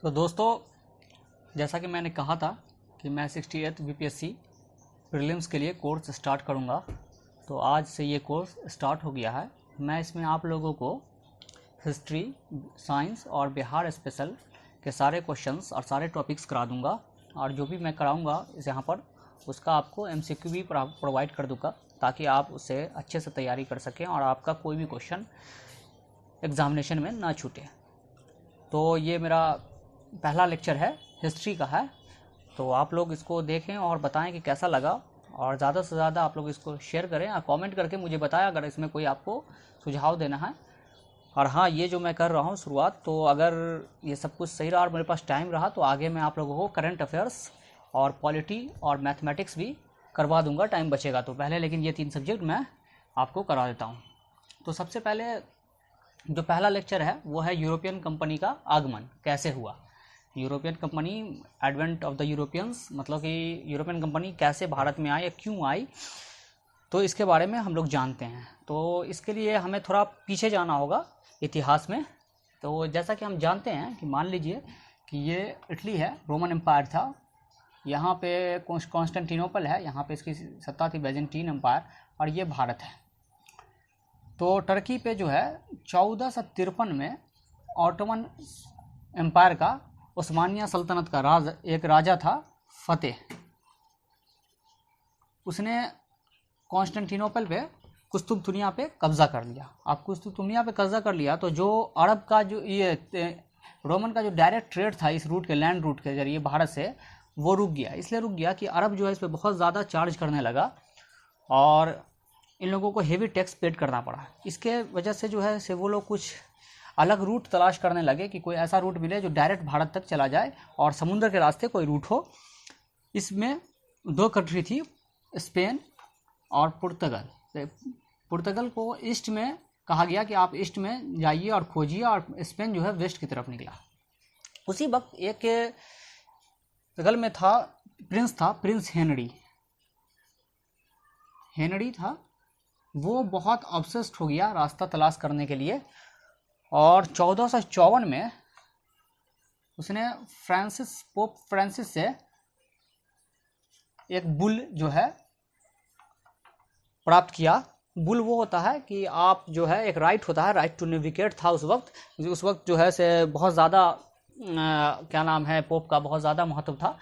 तो दोस्तों, जैसा कि मैंने कहा था कि मैं 68th बीपीएससी प्रीलिम्स के लिए कोर्स स्टार्ट करूंगा। तो आज से ये कोर्स स्टार्ट हो गया है। मैं इसमें आप लोगों को हिस्ट्री, साइंस और बिहार स्पेशल के सारे क्वेश्चंस और सारे टॉपिक्स करा दूंगा। और जो भी मैं कराऊंगा यहाँ पर उसका आपको एमसीक्यू भी प्रोवाइड कर दूंगा, ताकि आप उससे अच्छे से तैयारी कर सकें और आपका कोई भी क्वेश्चन एग्ज़ामिनेशन में ना छूटे। तो ये मेरा पहला लेक्चर है, हिस्ट्री का है। तो आप लोग इसको देखें और बताएं कि कैसा लगा, और ज़्यादा से ज़्यादा आप लोग इसको शेयर करें और कमेंट करके मुझे बताएं अगर इसमें कोई आपको सुझाव देना है। और हाँ, ये जो मैं कर रहा हूँ शुरुआत, तो अगर ये सब कुछ सही रहा और मेरे पास टाइम रहा तो आगे मैं आप लोगों को करंट अफेयर्स और पॉलिटी और मैथमेटिक्स भी करवा दूंगा, टाइम बचेगा तो पहले। लेकिन ये 3 सब्जेक्ट मैं आपको करा देता हूँ। तो सबसे पहले जो पहला लेक्चर है वो है यूरोपियन कंपनी का आगमन कैसे हुआ। European company, advent of the Europeans, मतलब कि यूरोपियन कंपनी कैसे भारत में आई या क्यों आई, तो इसके बारे में हम लोग जानते हैं। तो इसके लिए हमें थोड़ा पीछे जाना होगा इतिहास में। तो जैसा कि हम जानते हैं कि मान लीजिए कि ये इटली है, रोमन एम्पायर था। यहाँ पे कॉन्स्टेंटिनोपल है, यहाँ पे इसकी सत्ता थी बैजेंटीन एम्पायर। और ये भारत है। तो टर्की पे जो है 1453 में ऑटोमन एम्पायर का, उस्मानिया सल्तनत का एक राजा था फतेह। उसने कॉन्स्टेंटिनोपल पे, कुस्तुबतुनिया पे कब्जा कर लिया। आप कुस्तुबतुनिया पे कब्जा कर लिया तो जो अरब का जो ये रोमन का जो डायरेक्ट ट्रेड था इस रूट के, लैंड रूट के जरिए भारत से, वो रुक गया। इसलिए रुक गया कि अरब जो है इस पर बहुत ज़्यादा चार्ज करने लगा और इन लोगों को हेवी टैक्स पेड करना पड़ा। इसके वजह से जो है वो लोग कुछ अलग रूट तलाश करने लगे कि कोई ऐसा रूट मिले जो डायरेक्ट भारत तक चला जाए और समुद्र के रास्ते कोई रूट हो। इसमें 2 कंट्री थी, स्पेन और पुर्तगाल। पुर्तगाल को ईस्ट में कहा गया कि आप ईस्ट में जाइए और खोजिए, और स्पेन जो है वेस्ट की तरफ निकला। उसी वक्त एक पुर्तगाल में था, प्रिंस हेनरी था। वो बहुत ऑब्सेस्ड हो गया रास्ता तलाश करने के लिए, और 1454 में उसने पोप फ्रांसिस से एक बुल जो है प्राप्त किया। बुल वो होता है कि आप जो है, एक राइट होता है, राइट टू नेविगेट था उस वक्त जो है से बहुत ज़्यादा क्या नाम है, पोप का बहुत ज़्यादा महत्व था।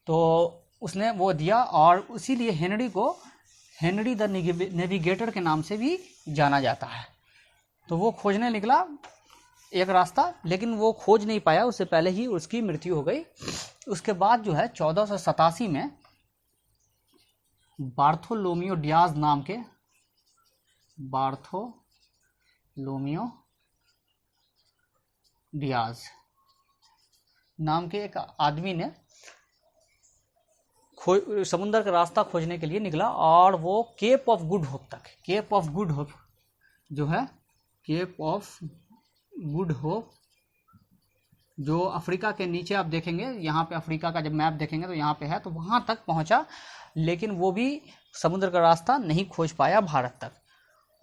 तो उसने वो दिया, और इसीलिए हेनरी द नेविगेटर के नाम से भी जाना जाता है। तो वो खोजने निकला एक रास्ता, लेकिन वो खोज नहीं पाया, उससे पहले ही उसकी मृत्यु हो गई। उसके बाद जो है 1487 में बार्थोलोमियो डियाज नाम के एक आदमी ने समुद्र का रास्ता खोजने के लिए निकला, और वो केप ऑफ गुड होप जो है, केप ऑफ गुड होप जो अफ्रीका के नीचे आप देखेंगे, यहाँ पे अफ्रीका का जब मैप देखेंगे तो यहाँ पे है, तो वहाँ तक पहुँचा, लेकिन वो भी समुद्र का रास्ता नहीं खोज पाया भारत तक।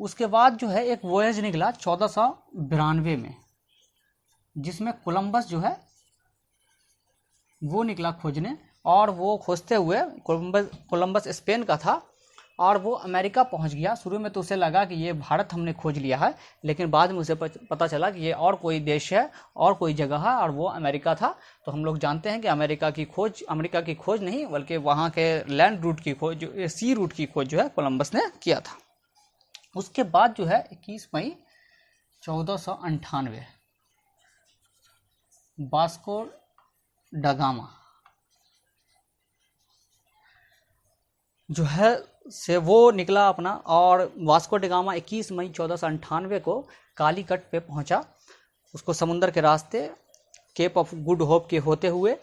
उसके बाद जो है एक वॉयज निकला 1492 में, जिसमें कोलंबस जो है वो निकला खोजने, और वो खोजते हुए कोलंबस स्पेन का था, और वो अमेरिका पहुंच गया। शुरू में तो उसे लगा कि ये भारत हमने खोज लिया है, लेकिन बाद में उसे पता चला कि ये और कोई देश है और कोई जगह है, और वो अमेरिका था। तो हम लोग जानते हैं कि अमेरिका की खोज नहीं, बल्कि वहाँ के लैंड रूट की खोज, सी रूट की खोज जो है कोलंबस ने किया था। उसके बाद जो है 21 मई 1498 वास्को ड गामा जो है से वो निकला अपना, और वास्को ड गामा 21 मई 1498 को कालीकट पे पहुंचा। उसको समुद्र के रास्ते केप ऑफ गुड होप के होते हुए,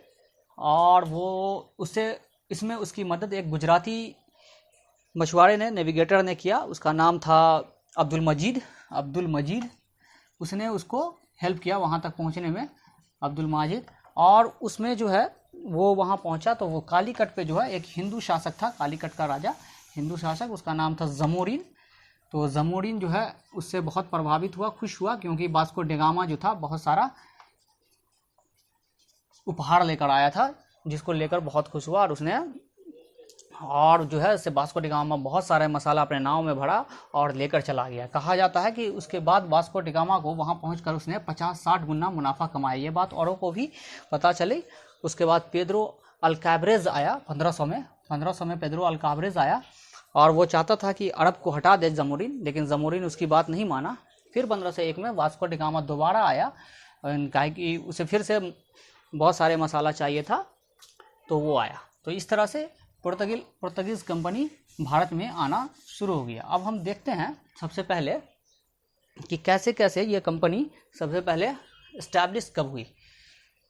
और वो इसमें उसकी मदद एक गुजराती मछुआरे ने, नेविगेटर ने किया। उसका नाम था अब्दुल मजीद। उसने उसको हेल्प किया वहाँ तक पहुँचने में, अब्दुल मजीद। और उसमें जो है वो वहाँ पहुँचा तो वो कालीकट पे जो है एक हिंदू शासक था, कालीकट का राजा, हिंदू शासक, उसका नाम था जमोरिन। तो जमोरिन जो है उससे बहुत प्रभावित हुआ, खुश हुआ, क्योंकि वास्को ड गामा जो था बहुत सारा उपहार लेकर आया था, जिसको लेकर बहुत खुश हुआ और उसने और जो है से वास्को डी गामा बहुत सारे मसाला अपने नाव में भरा और लेकर चला गया। कहा जाता है कि उसके बाद वास्को डी गामा को वहाँ पहुँचकर उसने 50-60 गुना मुनाफा कमाया। ये बात औरों को भी पता चली। उसके बाद पेड्रो अल्काब्रेज आया 1500 में पेड्रो अल्काब्रेज आया और वो चाहता था कि अरब को हटा दे जमोरिन, लेकिन जमोरिन उसकी बात नहीं माना। फिर 1501 में वास्को डी गामा दोबारा आया, कहा कि उसे फिर से बहुत सारे मसाला चाहिए था तो वो आया। तो इस तरह से पुर्तगीज़ कंपनी भारत में आना शुरू हो गया। अब हम देखते हैं सबसे पहले कि कैसे कैसे ये कंपनी सबसे पहले इस्टेब्लिश कब हुई।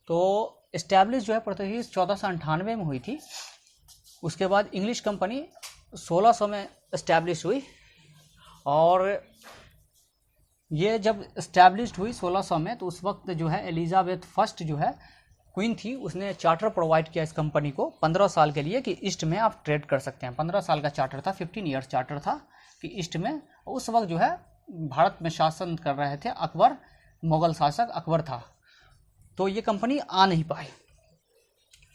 तो इस्टेब्लिश जो है पुर्तगीज़ 1498 में हुई थी। उसके बाद इंग्लिश कंपनी 1600 में इस्टेब्लिश हुई और ये जब इस्टेब्लिश हुई 1600 में, तो उस वक्त जो है एलिजाबेथ फर्स्ट जो है क्वीन थी, उसने चार्टर प्रोवाइड किया इस कंपनी को 15 साल के लिए कि ईस्ट में आप ट्रेड कर सकते हैं। 15 साल का चार्टर था, 15 ईयर्स चार्टर था कि ईस्ट में। उस वक्त जो है भारत में शासन कर रहे थे अकबर, मुगल शासक अकबर था, तो ये कंपनी आ नहीं पाई।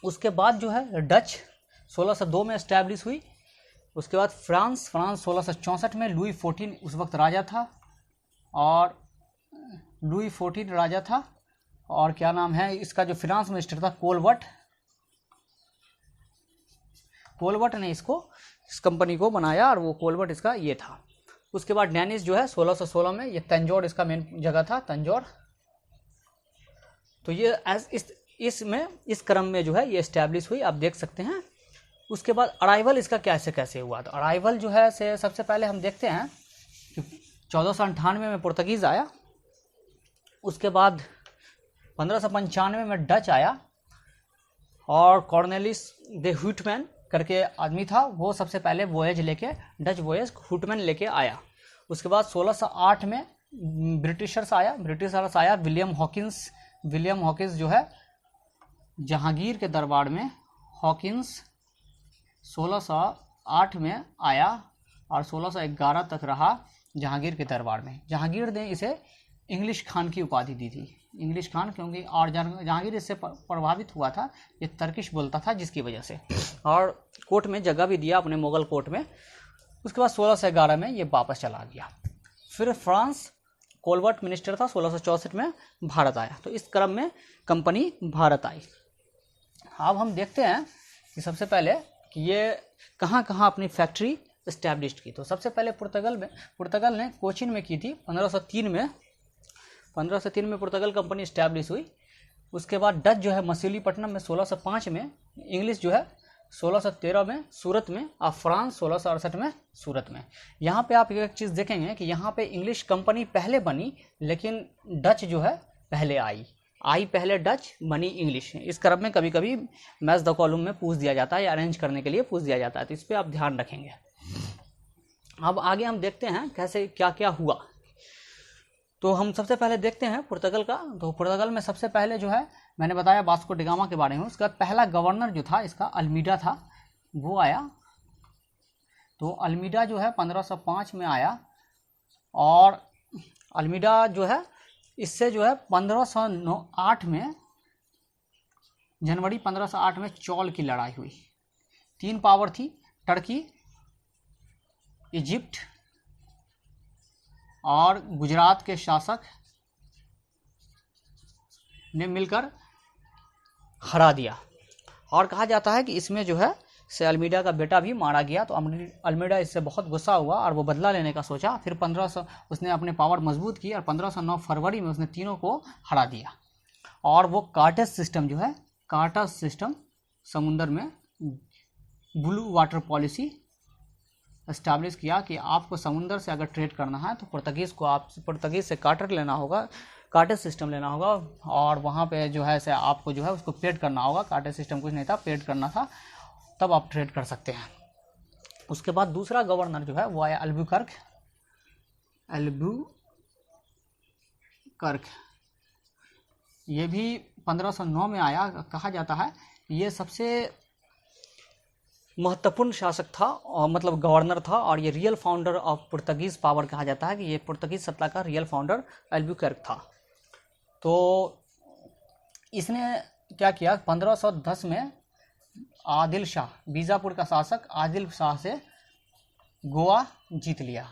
उसके बाद जो है डच 1602 में इस्टेब्लिश हुई। उसके बाद फ्रांस 1664 में लुई 14 उस वक्त राजा था और लुई 14 राजा था। और क्या नाम है इसका जो फिनांस मिनिस्टर था, कोलबर्ट ने इस कंपनी को बनाया और वो कोलबर्ट इसका ये था। उसके बाद डेनिस जो है 1616 में, ये तंजौर इसका मेन जगह था, तंजौर। तो ये इस क्रम में जो है ये इस्टेब्लिश हुई, आप देख सकते हैं। उसके बाद अराइवल इसका कैसे हुआ। तो अराइवल जो है से सबसे पहले हम देखते हैं कि 1498 में पुर्तगीज़ आया। उसके बाद 1595 में डच आया और कॉर्नेलिस दे हुटमैन करके आदमी था, वो सबसे पहले वोएज लेके डच वोएज हुटमैन लेके आया। उसके बाद 1608 में ब्रिटिशर्स आया विलियम हॉकिंस जो है जहांगीर के दरबार में, हॉकिंस 1608 में आया और 1611 तक रहा जहांगीर के दरबार में। जहांगीर ने इसे इंग्लिश खान की उपाधि दी थी, इंग्लिश खान, क्योंकि और जहांगीर इससे प्रभावित हुआ था, ये तर्किश बोलता था जिसकी वजह से, और कोर्ट में जगह भी दिया अपने मुगल कोर्ट में। उसके बाद 1611 में ये वापस चला गया। फिर फ्रांस कोलबर्ट मिनिस्टर था, 1664 में भारत आया। तो इस क्रम में कंपनी भारत आई। अब हम देखते हैं कि सबसे पहले कि ये कहाँ कहाँ अपनी फैक्ट्री इस्टेब्लिश की। तो सबसे पहले पुर्तगाल ने कोचिन में की थी 1503 में पुर्तगाल कंपनी इस्टेब्लिश हुई। उसके बाद डच जो है मछलीपट्टनम में 1605 में, इंग्लिश जो है 1613 में सूरत में, और फ्रांस 1668 में सूरत में। यहाँ पे आप एक चीज़ देखेंगे कि यहाँ पे इंग्लिश कंपनी पहले बनी, लेकिन डच जो है पहले आई पहले डच, बनी इंग्लिश। इस क्रम में कभी कभी मैच द कॉलम में पूछ दिया जाता है या अरेंज करने के लिए पूछ दिया जाता है, तो इस पर आप ध्यान रखेंगे। अब आगे हम देखते हैं कैसे क्या क्या हुआ। तो हम सबसे पहले देखते हैं पुर्तगाल का। तो पुर्तगाल में सबसे पहले जो है मैंने बताया वास्को डी गामा के बारे में। उसके बाद पहला गवर्नर जो था इसका अल्मीडा था, वो आया। तो अल्मीडा जो है 1505 में आया और अल्मीडा जो है इससे जो है 1508 में, जनवरी 1508 में चौल की लड़ाई हुई। 3 पावर थी, टर्की, इजिप्ट और गुजरात के शासक ने मिलकर हरा दिया। और कहा जाता है कि इसमें जो है से अल्मीडा का बेटा भी मारा गया। तो अल्मीडा इससे बहुत गुस्सा हुआ और वो बदला लेने का सोचा। फिर 1500 उसने अपने पावर मजबूत की और 1509 फरवरी में उसने तीनों को हरा दिया। और वो कार्टेज सिस्टम जो है, कार्टेज सिस्टम समुंदर में ब्लू वाटर पॉलिसी एस्टैब्लिश किया कि आपको समुंदर से अगर ट्रेड करना है तो पुर्तगीज़ से कार्टर लेना होगा, कार्टेज सिस्टम लेना होगा, और वहाँ पे जो है से आपको जो है उसको पेड करना होगा। कार्टेज सिस्टम कुछ नहीं था, पेड करना था, तब आप ट्रेड कर सकते हैं। उसके बाद दूसरा गवर्नर जो है वो आया अल्बुकर्क। ये भी 1509 में आया। कहा जाता है ये सबसे महत्वपूर्ण शासक था और मतलब गवर्नर था, और ये real founder of Portuguese power कहा जाता है कि ये पुर्तगीज़ सत्ता का रियल फाउंडर अल्बुकर्क था। तो इसने क्या किया, 1510 में आदिल शाह, बीजापुर का शासक आदिल शाह से गोवा जीत लिया,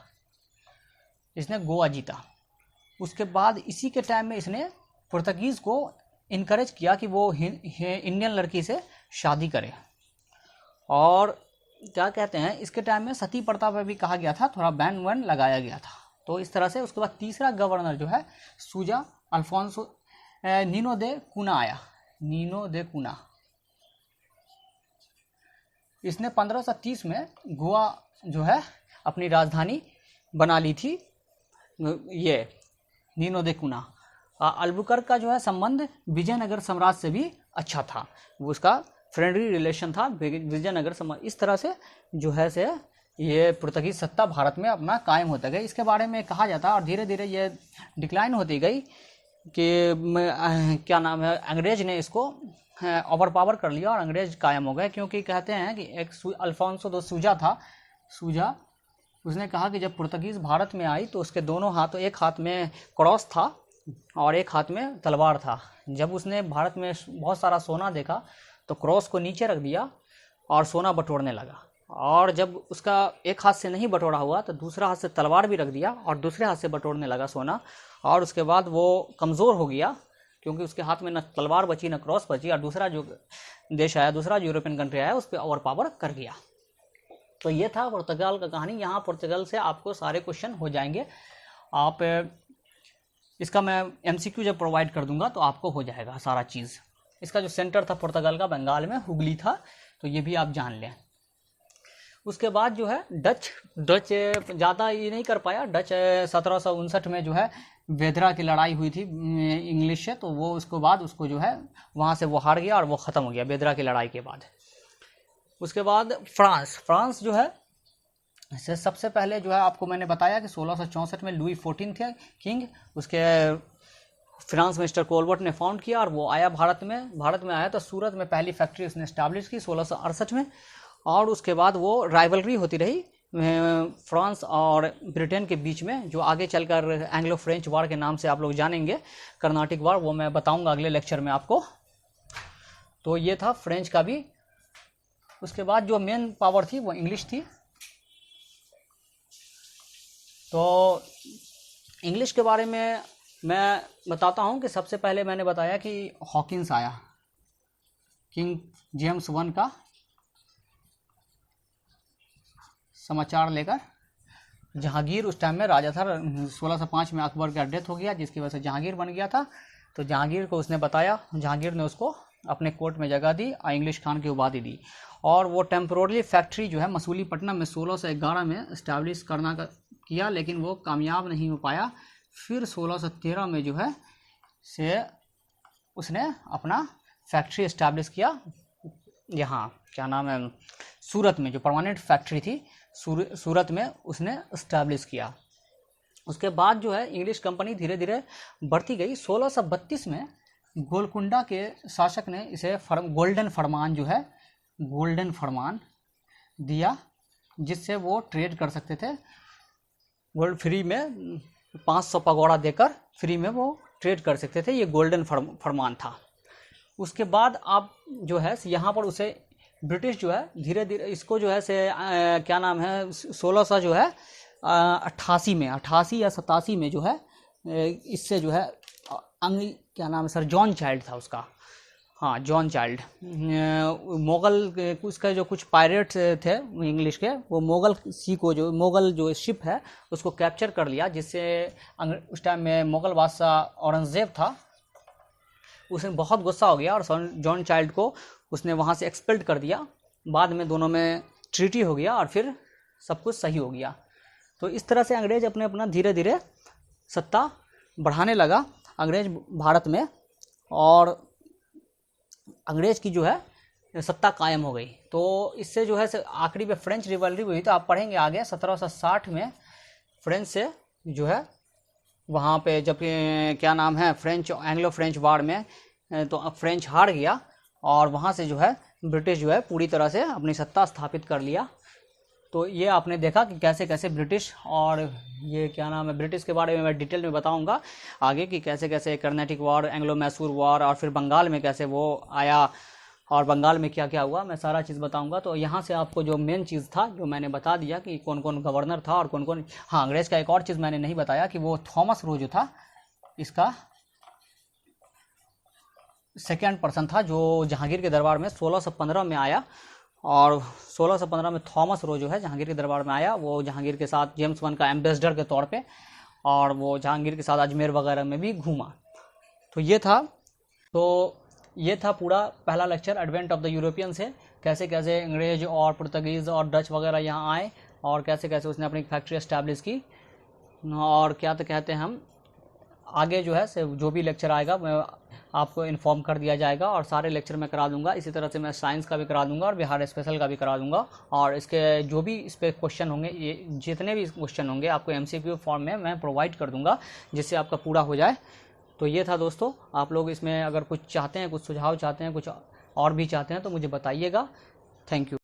इसने गोवा जीता। उसके बाद इसी के टाइम में इसने पुर्तगीज़ को इनकरेज किया कि वो इंडियन लड़की से शादी करे। और क्या कहते हैं, इसके टाइम में सती प्रथा पर भी कहा गया था, थोड़ा बैन वैन लगाया गया था। तो इस तरह से उसके बाद तीसरा गवर्नर जो है सूजा अल्फोंसो नीनो दे कुना आया, नीनो दे कुना। इसने 1530 में गोवा जो है अपनी राजधानी बना ली थी। ये नीनो दे कुना। अल्बुकर्क का जो है संबंध विजयनगर साम्राज्य से भी अच्छा था, वो उसका फ्रेंडली रिलेशन था विजयनगर साम्राज्य। इस तरह से जो है से ये पुर्तगीज सत्ता भारत में अपना कायम होता गया। इसके बारे में कहा जाता है और धीरे धीरे ये डिक्लाइन होती गई कि क्या नाम है, अंग्रेज ने इसको ओवर पावर कर लिया और अंग्रेज कायम हो गए। क्योंकि कहते हैं कि एक अल्फोंसो दो सूजा था, सूजा उसने कहा कि जब पुर्तगीज भारत में आई तो उसके दोनों हाथों, एक हाथ में क्रॉस था और एक हाथ में तलवार था। जब उसने भारत में बहुत सारा सोना देखा तो क्रॉस को नीचे रख दिया और सोना बटोरने लगा। और जब उसका एक हाथ से नहीं बटोरा हुआ तो दूसरा हाथ से तलवार भी रख दिया और दूसरे हाथ से बटोरने लगा सोना। और उसके बाद वो कमज़ोर हो गया क्योंकि उसके हाथ में न तलवार बची न क्रॉस बची, और दूसरा जो देश आया, दूसरा जो यूरोपियन कंट्री आया, उस पर ओवर पावर कर गया। तो ये था पुर्तगाल का कहानी। यहाँ पुर्तगाल से आपको सारे क्वेश्चन हो जाएंगे। आप इसका मैं MCQ जब प्रोवाइड कर दूंगा तो आपको हो जाएगा सारा चीज़। इसका जो सेंटर था पुर्तगाल का बंगाल में, हुगली था, तो ये भी आप जान लें। उसके बाद जो है डच ज़्यादा ये नहीं कर पाया। डच 1759 में जो है वेदरा की लड़ाई हुई थी इंग्लिश से, तो वो उसके बाद उसको जो है वहाँ से वो हार गया और वो ख़त्म हो गया वेदरा की लड़ाई के बाद। उसके बाद फ्रांस जो है सबसे पहले जो है आपको मैंने बताया कि 1664 में लुई 14 थे किंग, उसके फ्रांस मिस्टर कोलबर्ट ने फाउंड किया और वो आया भारत में आया तो सूरत में पहली फैक्ट्री उसने इस्टेब्लिश की 1668 में। और उसके बाद वो राइवलरी होती रही फ्रांस और ब्रिटेन के बीच में, जो आगे चलकर एंग्लो फ्रेंच वार के नाम से आप लोग जानेंगे, कर्नाटिक वार, वो मैं बताऊंगा अगले लेक्चर में आपको। तो ये था फ्रेंच का भी। उसके बाद जो मेन पावर थी वो इंग्लिश थी। तो इंग्लिश के बारे में मैं बताता हूँ कि सबसे पहले मैंने बताया कि हॉकिंस आया, किंग जेम्स I का समाचार लेकर। जहांगीर उस टाइम में राजा था, 1605 में अकबर का डेथ हो गया जिसकी वजह से जहांगीर बन गया था। तो जहांगीर को उसने बताया, जहांगीर ने उसको अपने कोर्ट में जगह दी और इंग्लिश खान की उपाधि दी। और वो टेम्पोररी फैक्ट्री जो है मसूलीपट्टनम में 1611 में इस्टेब्लिश करना किया, लेकिन वो कामयाब नहीं हो पाया। फिर 1613 में जो है से उसने अपना फैक्ट्री इस्टेब्लिश किया, यहाँ क्या नाम है, सूरत में, जो परमानेंट फैक्ट्री थी सूरत में उसने इस्टेब्लिश किया। उसके बाद जो है इंग्लिश कंपनी धीरे धीरे बढ़ती गई। 1632 में गोलकुंडा के शासक ने इसे गोल्डन फरमान जो है, गोल्डन फरमान दिया, जिससे वो ट्रेड कर सकते थे गोल्ड फ्री में, 500 पगोड़ा देकर फ्री में वो ट्रेड कर सकते थे। ये गोल्डन फरमान था। उसके बाद आप जो है यहाँ पर उसे ब्रिटिश जो है धीरे धीरे इसको जो है से क्या नाम है 1600 जो है 88 में 88 या 87 में जो है इससे जो है क्या नाम है सर, जॉन चाइल्ड था उसका, हाँ जॉन चाइल्ड, मोगल उसका जो कुछ पायरेट्स थे इंग्लिश के, वो मोगल जो शिप है उसको कैप्चर कर लिया, जिससे उस टाइम में मोगल बादशाह औरंगजेब था, उसने बहुत गुस्सा हो गया और जॉन चाइल्ड को उसने वहाँ से एक्सपेल्ड कर दिया। बाद में दोनों में ट्रीटी हो गया और फिर सब कुछ सही हो गया। तो इस तरह से अंग्रेज अपना धीरे धीरे सत्ता बढ़ाने लगा अंग्रेज भारत में, और अंग्रेज की जो है सत्ता कायम हो गई। तो इससे जो है आखिरी में फ्रेंच रिवॉल्यूशन हुई, तो आप पढ़ेंगे आगे 1760 में फ्रेंच से जो है वहाँ पे जब क्या नाम है एंग्लो फ्रेंच वार में तो फ्रेंच हार गया और वहाँ से जो है ब्रिटिश जो है पूरी तरह से अपनी सत्ता स्थापित कर लिया। तो तो ये आपने देखा कि कैसे कैसे ब्रिटिश और ये क्या नाम है, ब्रिटिश के बारे में मैं डिटेल में बताऊंगा आगे कि कैसे कैसे Carnatic war, Anglo Mysore war, और फिर बंगाल में कैसे वो आया और बंगाल में क्या क्या हुआ, मैं सारा चीज़ बताऊंगा। तो यहाँ से आपको जो मेन चीज़ था जो मैंने बता दिया कि कौन कौन गवर्नर था और कौन कौन, हाँ अंग्रेज़ का एक और चीज़ मैंने नहीं बताया कि वो थॉमस रो जो था इसका सेकेंड पर्सन था जो जहांगीर के दरबार में 1615 में आया, और 1615 में थॉमस रो जो है जहांगीर के दरबार में आया, वो जहांगीर के साथ जेम्स वन का एम्बेसडर के तौर पे, और वो जहांगीर के साथ अजमेर वगैरह में भी घूमा। तो ये था पूरा पहला lecture advent of the European से, कैसे कैसे अंग्रेज और पुर्तगीज़ और डच वगैरह यहाँ आए और कैसे कैसे उसने अपनी फैक्ट्री एस्टैब्लिश की। और क्या तो कहते हैं हम आगे जो है जो भी लेक्चर आएगा मैं आपको इन्फॉर्म कर दिया जाएगा, और सारे लेक्चर मैं करा दूंगा। इसी तरह से मैं साइंस का भी करा दूंगा और बिहार स्पेशल का भी करा दूंगा, और इसके जो भी इस पर क्वेश्चन होंगे, ये जितने भी क्वेश्चन होंगे आपको MCQ फॉर्म में मैं प्रोवाइड कर दूंगा जिससे आपका पूरा हो जाए। तो ये था दोस्तों, आप लोग इसमें अगर कुछ चाहते हैं, कुछ सुझाव चाहते हैं, कुछ और भी चाहते हैं तो मुझे बताइएगा। Thank you.